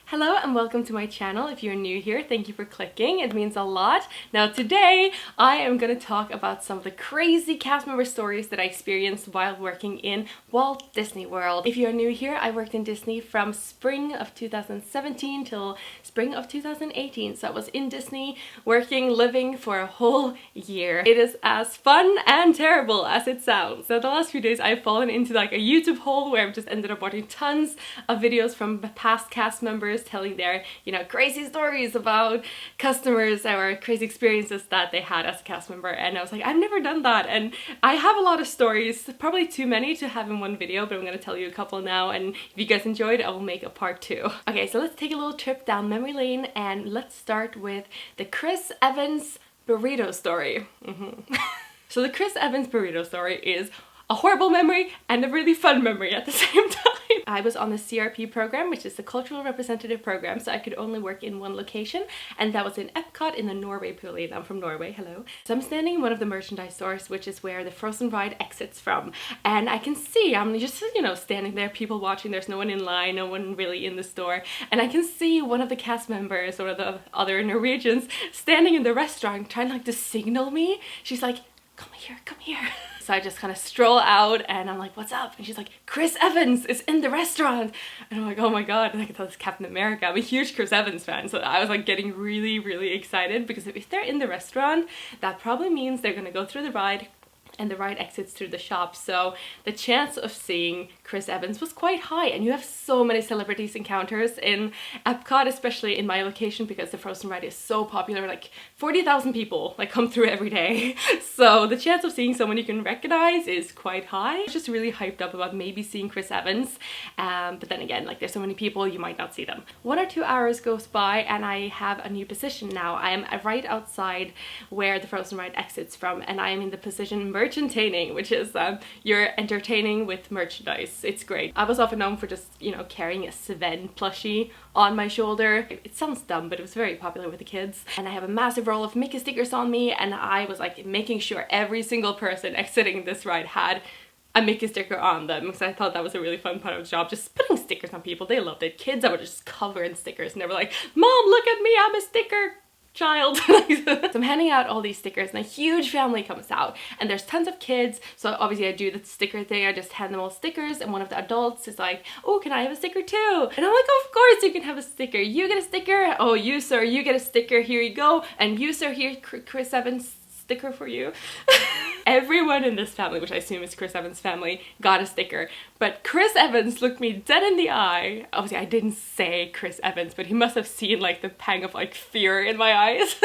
Hello and welcome to my channel. If you're new here, thank you for clicking. It means a lot. Now today I am going to talk about some of the crazy cast member stories that I experienced while working in Walt Disney World. If you're new here, I worked in Disney from spring of 2017 till spring of 2018. So I was in Disney working, living for a whole year. It is as fun and terrible as it sounds. So the last few days I've fallen into like a YouTube hole where I've just ended up watching tons of videos from past cast members telling their, crazy stories about customers or crazy experiences that they had as a cast member. And I was like, I've never done that. And I have a lot of stories, probably too many to have in one video, but I'm going to tell you a couple now. And if you guys enjoyed, I will make a part 2. Okay, so let's take a little trip down memory lane and let's start with the Chris Evans burrito story. So the Chris Evans burrito story is a horrible memory and a really fun memory at the same time. I was on the CRP program, which is the Cultural Representative Program, so I could only work in one location, and that was in Epcot in the Norway pavilion. I'm from Norway, hello. So I'm standing in one of the merchandise stores, which is where the Frozen ride exits from, and I can see, I'm just, standing there, people watching, there's no one in line, no one really in the store, and I can see one of the cast members, one of the other Norwegians, standing in the restaurant trying to signal me. She's like, come here, come here. So I just kind of stroll out and I'm like, what's up? And she's like, Chris Evans is in the restaurant. And I'm like, oh my god, and I can tell it's Captain America. I'm a huge Chris Evans fan, so I was like getting really, really excited because if they're in the restaurant, that probably means they're gonna go through the ride and the ride exits through the shop. So the chance of seeing Chris Evans was quite high, and you have so many celebrities encounters in Epcot, especially in my location because the Frozen ride is so popular. Like 40,000 people come through every day. So the chance of seeing someone you can recognize is quite high. I was just really hyped up about maybe seeing Chris Evans, but then again, there's so many people, you might not see them. 1 or 2 hours goes by and I have a new position now. I am right outside where the Frozen ride exits from, and I am in the position merchantaining, which is you're entertaining with merchandise. It's great. I was often known for just, carrying a Sven plushie on my shoulder. It sounds dumb, but it was very popular with the kids. And I have a massive roll of Mickey stickers on me, and I was making sure every single person exiting this ride had a Mickey sticker on them, because I thought that was a really fun part of the job, just putting stickers on people. They loved it. Kids, I would just cover in stickers, and they were like, Mom, look at me, I'm a sticker child. So I'm handing out all these stickers and a huge family comes out and there's tons of kids, so obviously I do the sticker thing. I just hand them all stickers, and one of the adults is like, oh, can I have a sticker too? And I'm like, of course you can have a sticker. You get a sticker. Oh, you sir, you get a sticker. Here you go. And you sir, here, Chris Evans sticker for you. Everyone in this family, which I assume is Chris Evans' family, got a sticker. But Chris Evans looked me dead in the eye. Obviously, I didn't say Chris Evans, but he must have seen the pang of fear in my eyes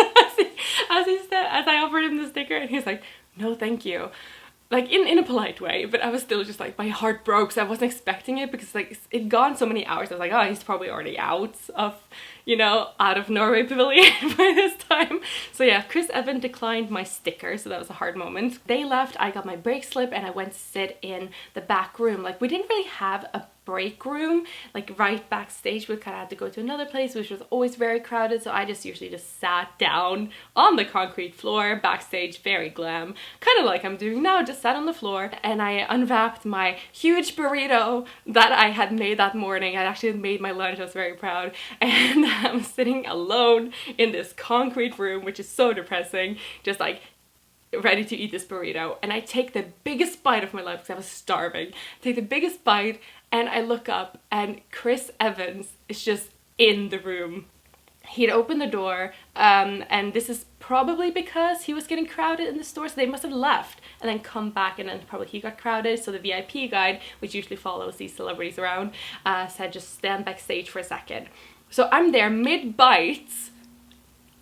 as I offered him the sticker, and he's like, no, thank you. In a polite way, but I was still just my heart broke, so I wasn't expecting it because it'd gone so many hours. I was like, oh, he's probably already out of, out of Norway pavilion by this time. So yeah, Chris Evans declined my sticker, so that was a hard moment. They left, I got my break slip, and I went to sit in the back room. We didn't really have a break room right backstage. We kind of had to go to another place, which was always very crowded, so I just usually just sat down on the concrete floor backstage, very glam, kind of like I'm doing now, just sat on the floor, and I unwrapped my huge burrito that I had made that morning. I actually made my lunch, I was very proud, and I'm sitting alone in this concrete room, which is so depressing, just ready to eat this burrito. And I take the biggest bite of my life because I was starving. Take the biggest bite and I look up and Chris Evans is just in the room. He'd opened the door, and this is probably because he was getting crowded in the store, so they must have left and then come back, and then probably he got crowded, so the VIP guide, which usually follows these celebrities around, said just stand backstage for a second. So I'm there mid-bites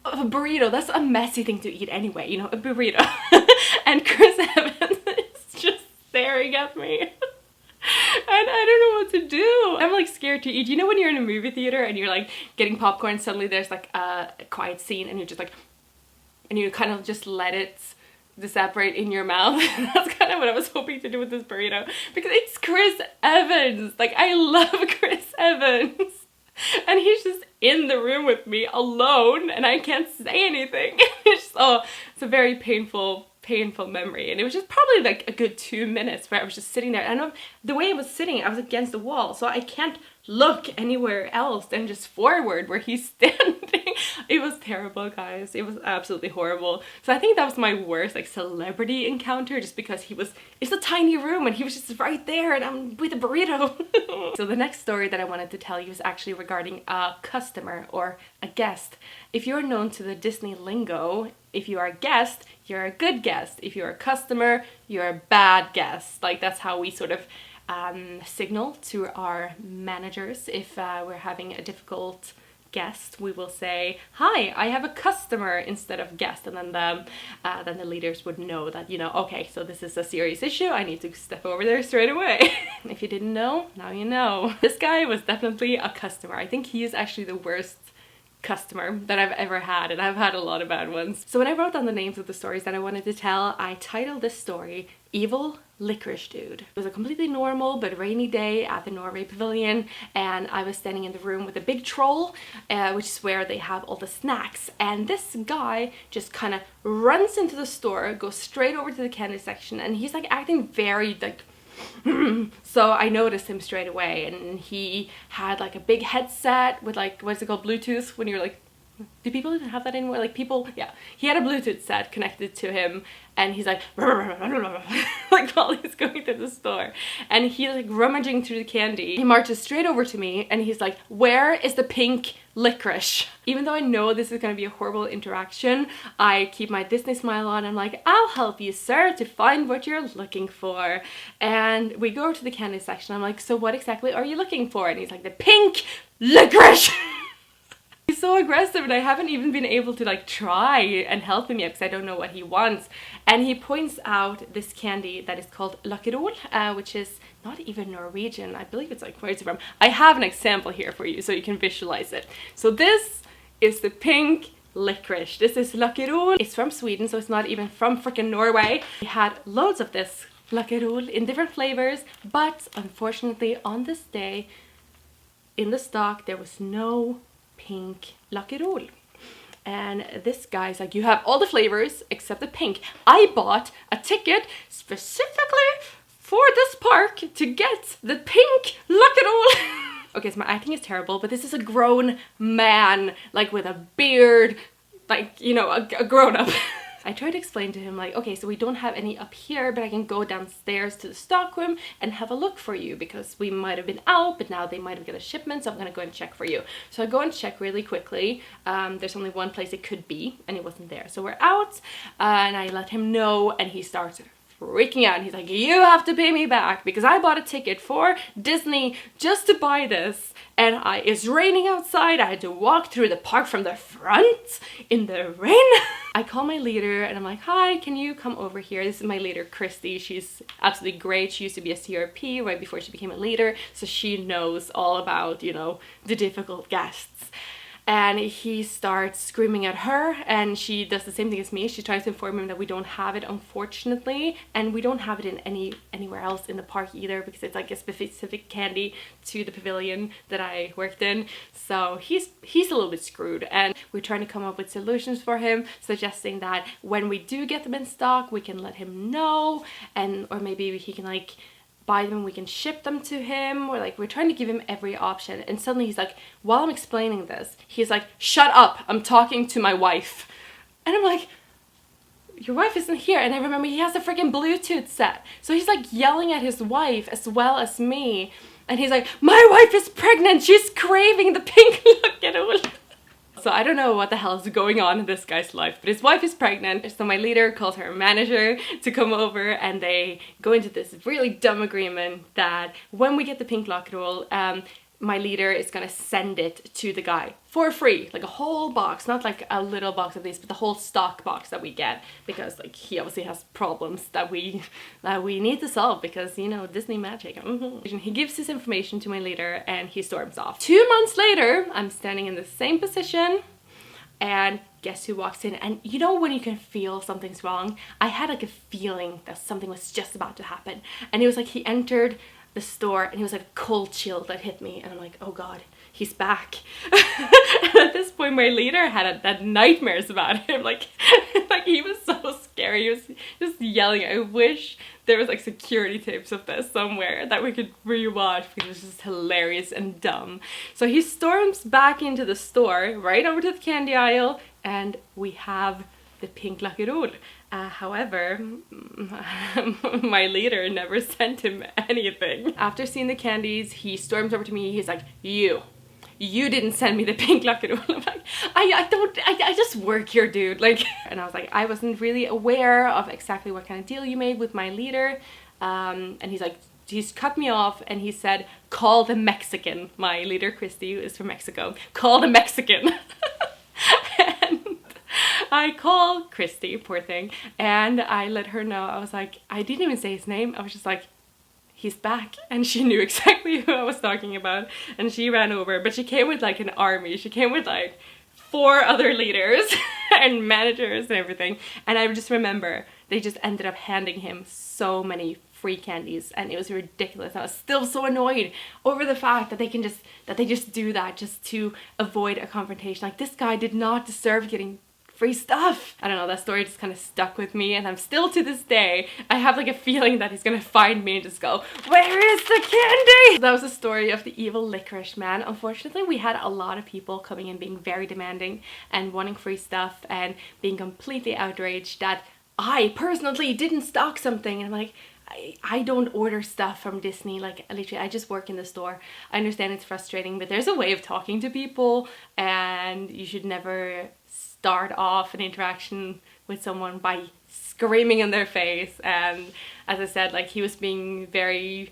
of a burrito. That's a messy thing to eat anyway, a burrito. And Chris Evans is just staring at me. And I don't know what to do. I'm scared to eat. When you're in a movie theater and you're getting popcorn, suddenly there's a quiet scene and you're just and you kind of just let it separate in your mouth. That's kind of what I was hoping to do with this burrito, because it's Chris Evans. I love Chris Evans. And he's just in the room with me alone and I can't say anything. It's a very painful painful memory. And it was just probably like a good 2 minutes where I was just sitting there. And the way I was sitting, I was against the wall, so I can't look anywhere else than just forward where he's standing. It was terrible, guys. It was absolutely horrible. So I think that was my worst like celebrity encounter, just because it's a tiny room and he was just right there and I'm with a burrito. So the next story that I wanted to tell you is actually regarding a customer or a guest. If you're known to the Disney lingo, if you are a guest, you're a good guest. If you're a customer, you're a bad guest. Like, that's how we sort of signal to our managers if we're having a difficult guest. We will say, "Hi, I have a customer," instead of guest, and then the leaders would know that, you know, okay, so this is a serious issue. I need to step over there straight away. If you didn't know, now you know. This guy was definitely a customer. I think he is actually the worst customer that I've ever had, and I've had a lot of bad ones. So when I wrote down the names of the stories that I wanted to tell, I titled this story Evil Licorice Dude. It was a completely normal but rainy day at the Norway pavilion, and I was standing in the room with a big troll, which is where they have all the snacks, and this guy just kind of runs into the store, goes straight over to the candy section, and he's like acting very like so I noticed him straight away, and he had like a big headset with like, what's it called, Bluetooth, when you're like, do people even have that anymore? Like people, yeah, he had a Bluetooth set connected to him, and he's like like while he's going through the store, and he's like rummaging through the candy. He marches straight over to me and he's like, "Where is the pink licorice?" Even though I know this is going to be a horrible interaction, I keep my Disney smile on. I'm like, "I'll help you, sir, to find what you're looking for." And we go to the candy section. I'm like, "So what exactly are you looking for?" And he's like, "The pink licorice." He's so aggressive, and I haven't even been able to like try and help him yet because I don't know what he wants. And he points out this candy that is called Lakkerol, which is not even Norwegian. I believe it's like, where is it from? I have an example here for you so you can visualize it. So this is the pink licorice. This is Lakkerol. It's from Sweden, so it's not even from freaking Norway. We had loads of this Lakkerol in different flavors, but unfortunately on this day in the stock there was no pink Lakkerol. And this guy's like, "You have all the flavors except the pink. I bought a ticket specifically for this park to get the pink Lakkerol." Okay, so my acting is terrible, but this is a grown man, like with a beard, like, you know, a grown-up. I tried to explain to him like, "Okay, so we don't have any up here, but I can go downstairs to the stockroom and have a look for you because we might have been out, but now they might have got a shipment, so I'm gonna go and check for you." So I go and check really quickly. There's only one place it could be, and it wasn't there. So we're out, and I let him know, and he starts freaking out. And he's like, "You have to pay me back because I bought a ticket for Disney just to buy this, and it's raining outside. I had to walk through the park from the front in the rain." I call my leader and I'm like, "Hi, can you come over here?" This is my leader, Christy. She's absolutely great. She used to be a CRP right before she became a leader, so she knows all about, you know, the difficult guests. And he starts screaming at her, and she does the same thing as me. She tries to inform him that we don't have it, unfortunately, and we don't have it in anywhere else in the park either, because it's like a specific candy to the pavilion that I worked in. So he's a little bit screwed, and we're trying to come up with solutions for him, suggesting that when we do get them in stock, we can let him know, or maybe he can like buy them and we can ship them to him, or like we're trying to give him every option. And suddenly he's like, while I'm explaining this, he's like, "Shut up, I'm talking to my wife." And I'm like, "Your wife isn't here." And I remember he has a freaking Bluetooth set, so he's like yelling at his wife as well as me, and he's like, "My wife is pregnant, she's craving the pink Lakkerol." So I don't know what the hell is going on in this guy's life, but his wife is pregnant. So my leader calls her manager to come over, and they go into this really dumb agreement that when we get the pink Lakkerol, my leader is gonna send it to the guy for free, like a whole box, not like a little box of these, but the whole stock box that we get, because like he obviously has problems that we need to solve, because, you know, Disney magic. He gives his information to my leader and he storms off. 2 months later, I'm standing in the same position, and guess who walks in? And you know when you can feel something's wrong? I had like a feeling that something was just about to happen, and it was like he entered the store and it was like a cold chill that hit me, and I'm like, "Oh God, he's back. And at this point my leader had nightmares about him. Like he was so scary. He was just yelling. I wish there was like security tapes of this somewhere that we could rewatch because it was just hilarious and dumb. So he storms back into the store, right over to the candy aisle, and we have the pink Lakkerol. However, my leader never sent him anything. After seeing the candies, he storms over to me. He's like, you didn't send me the pink Lakkerol. I'm like, I just work here, dude. Like, and I was like, I wasn't really aware of exactly what kind of deal you made with my leader. And he's like, he's cut me off and he said, call the Mexican. My leader, Christy, is from Mexico. Call the Mexican. And I called Christy, poor thing, and I let her know. I was like, I didn't even say his name. I was just like, he's back. And she knew exactly who I was talking about, and she ran over. But she came with like an army. She came with like 4 other leaders and managers and everything. And I just remember they just ended up handing him so many free candies, and it was ridiculous. I was still so annoyed over the fact that they just do that just to avoid a confrontation. Like, this guy did not deserve getting free stuff. I don't know, that story just kind of stuck with me, and I'm still, to this day, I have like a feeling that he's gonna find me and just go, where is the candy? That was the story of the Evil Liquorice Man. Unfortunately, we had a lot of people coming in being very demanding and wanting free stuff and being completely outraged that I personally didn't stock something. And I'm like, I don't order stuff from Disney. Like, literally, I just work in the store. I understand it's frustrating, but there's a way of talking to people, and you should never start off an interaction with someone by screaming in their face. And as I said, like, he was being very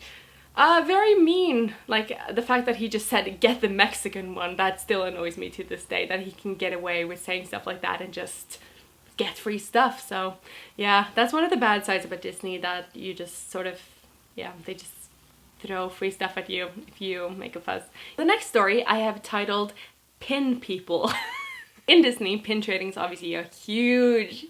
mean. Like, the fact that he just said, get the Mexican one, that still annoys me to this day, that he can get away with saying stuff like that and just get free stuff. So yeah, that's one of the bad sides about Disney, that you just sort of, yeah, they just throw free stuff at you if you make a fuss. The next story I have titled Pin People. In Disney, pin trading is obviously a huge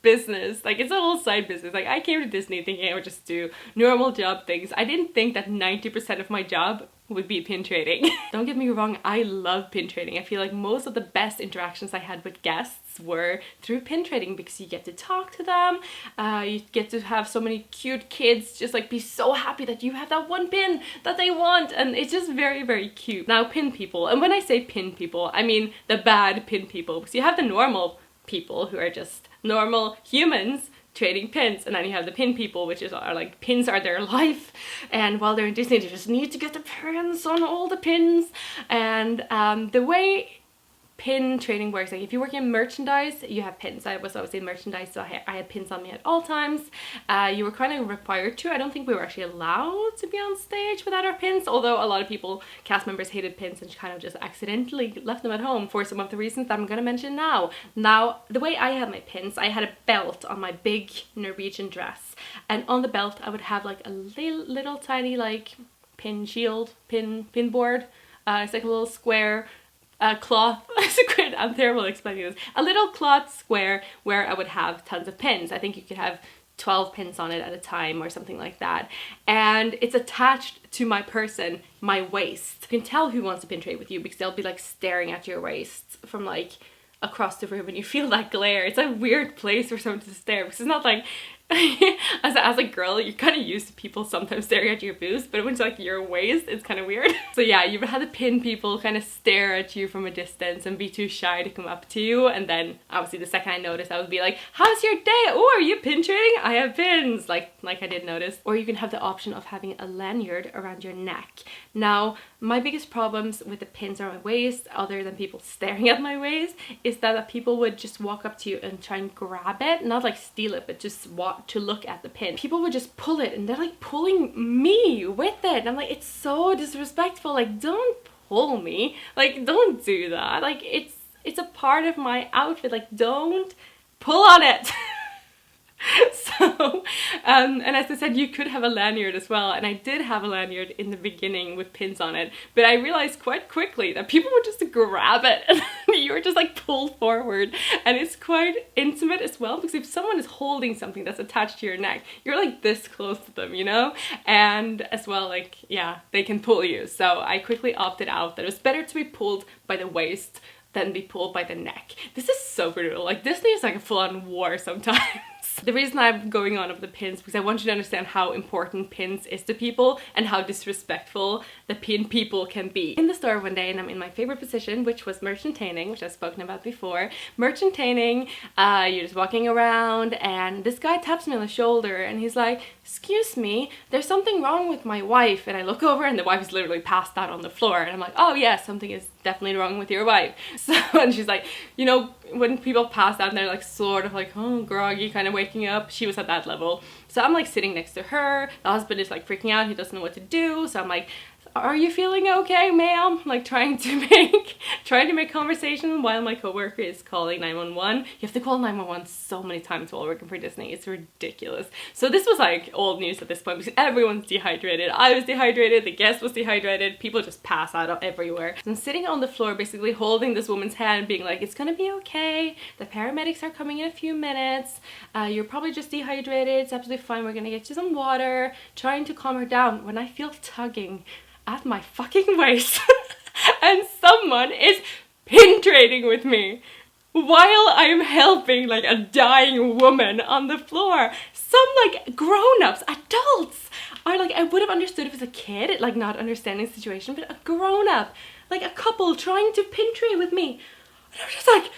business. Like, it's a whole side business. Like, I came to Disney thinking I would just do normal job things. I didn't think that 90% of my job would be pin trading. Don't get me wrong, I love pin trading. I feel like most of the best interactions I had with guests were through pin trading, because you get to talk to them, you get to have so many cute kids just like be so happy that you have that one pin that they want, and it's just very cute. Now, pin people, and when I say pin people, I mean the bad pin people, because you have the normal people who are just normal humans trading pins, and then you have the pin people, which are like, pins are their life, and while they're in Disney they just need to get the pins on all the pins. And the way pin trading works, like, if you work in merchandise, you have pins. I was always in merchandise, so I had pins on me at all times. You were kind of required to. I don't think we were actually allowed to be on stage without our pins, although a lot of people, cast members, hated pins and kind of just accidentally left them at home for some of the reasons that I'm gonna mention now. Now, the way I had my pins, I had a belt on my big Norwegian dress, and on the belt I would have like a little tiny like pin shield, pin board. It's like a little square cloth. I'm terrible at explaining this. A little cloth square where I would have tons of pins. I think you could have 12 pins on it at a time or something like that. And it's attached to my person, my waist. You can tell who wants to pin trade with you because they'll be like staring at your waist from like across the room, and you feel that glare. It's a weird place for someone to stare, because it's not like as a girl, you're kind of used to people sometimes staring at your boobs, but when it's like your waist, it's kind of weird. So yeah, you would have the pin people kind of stare at you from a distance and be too shy to come up to you, and then obviously the second I noticed, I would be like, how's your day? Oh, are you pin trading? I have pins, like I did notice. Or you can have the option of having a lanyard around your neck. Now, my biggest problems with the pins on my waist, other than people staring at my waist, is that people would just walk up to you and try and grab it, not like steal it, but just walk to look at the pin. People would just pull it, and they're like pulling me with it, and I'm like, it's so disrespectful. Like, don't pull me, like, don't do that. Like, it's a part of my outfit. Like, don't pull on it. So and as I said, you could have a lanyard as well, and I did have a lanyard in the beginning with pins on it, but I realized quite quickly that people would just grab it and you're just like pulled forward, and it's quite intimate as well, because if someone is holding something that's attached to your neck, you're like this close to them, you know? And as well, like, yeah, they can pull you. So I quickly opted out that it was better to be pulled by the waist than be pulled by the neck. This is so brutal. Like, Disney is like a full-on war sometimes. The reason I'm going on of the pins, because I want you to understand how important pins is to people and how disrespectful the pin people can be. In the store one day, and I'm in my favorite position, which was merchantaining, which I've spoken about before. Merchantaining, you're just walking around, and this guy taps me on the shoulder, and he's like, "Excuse me, there's something wrong with my wife." And I look over, and the wife is literally passed out on the floor, and I'm like, "Oh yeah, something is definitely wrong with your wife." So, and she's like, you know, when people pass out and they're like sort of like, oh, groggy, kind of waking up, she was at that level. So I'm like sitting next to her, the husband is like freaking out, he doesn't know what to do, so I'm like, "Are you feeling okay, ma'am?" Like trying to make conversation while my coworker is calling 911. You have to call 911 so many times while working for Disney. It's ridiculous. So this was like old news at this point, because everyone's dehydrated. I was dehydrated, the guest was dehydrated, people just pass out everywhere. So I'm sitting on the floor basically holding this woman's hand, being like, "It's gonna be okay. The paramedics are coming in a few minutes. You're probably just dehydrated. It's absolutely fine. We're gonna get you some water." Trying to calm her down when I feel tugging at my fucking waist and someone is pin trading with me while I'm helping like a dying woman on the floor. Some like grown-ups, adults, are like, I would have understood if it's a kid, like not understanding the situation, but a grown-up, like a couple trying to pin trade with me. And I was just like,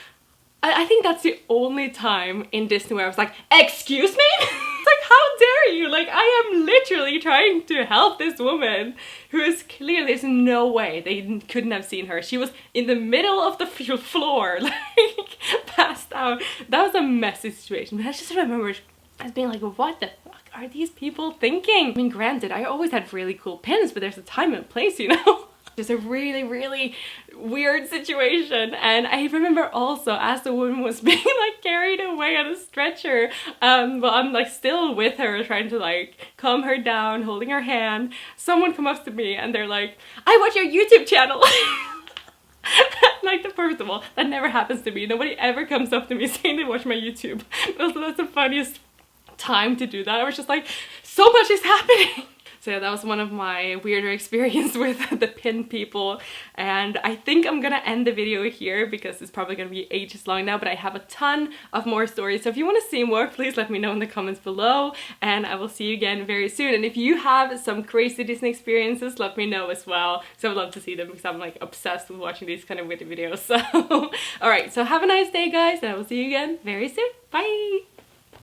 I think that's the only time in Disney where I was like, "Excuse me?" It's like, how dare you? Like, I am literally trying to help this woman who is clearly, there's no way they couldn't have seen her. She was in the middle of the floor, like passed out. That was a messy situation, but I just remember as being like, what the fuck are these people thinking? I mean, granted, I always had really cool pins, but there's a time and place, you know? Just a really, really weird situation. And I remember also, as the woman was being like carried away on a stretcher, well, I'm like still with her, trying to like calm her down, holding her hand. Someone come up to me and they're like, "I watch your YouTube channel." Like, first of all, that never happens to me. Nobody ever comes up to me saying they watch my YouTube. Also, that's the funniest time to do that. I was just like, so much is happening. So yeah, that was one of my weirder experiences with the pin people, and I think I'm gonna end the video here because it's probably gonna be ages long now, but I have a ton of more stories. So if you want to see more, please let me know in the comments below, and I will see you again very soon. And if you have some crazy Disney experiences, let me know as well, so I would love to see them, because I'm like obsessed with watching these kind of weird videos. So alright, so have a nice day guys, and I will see you again very soon. Bye!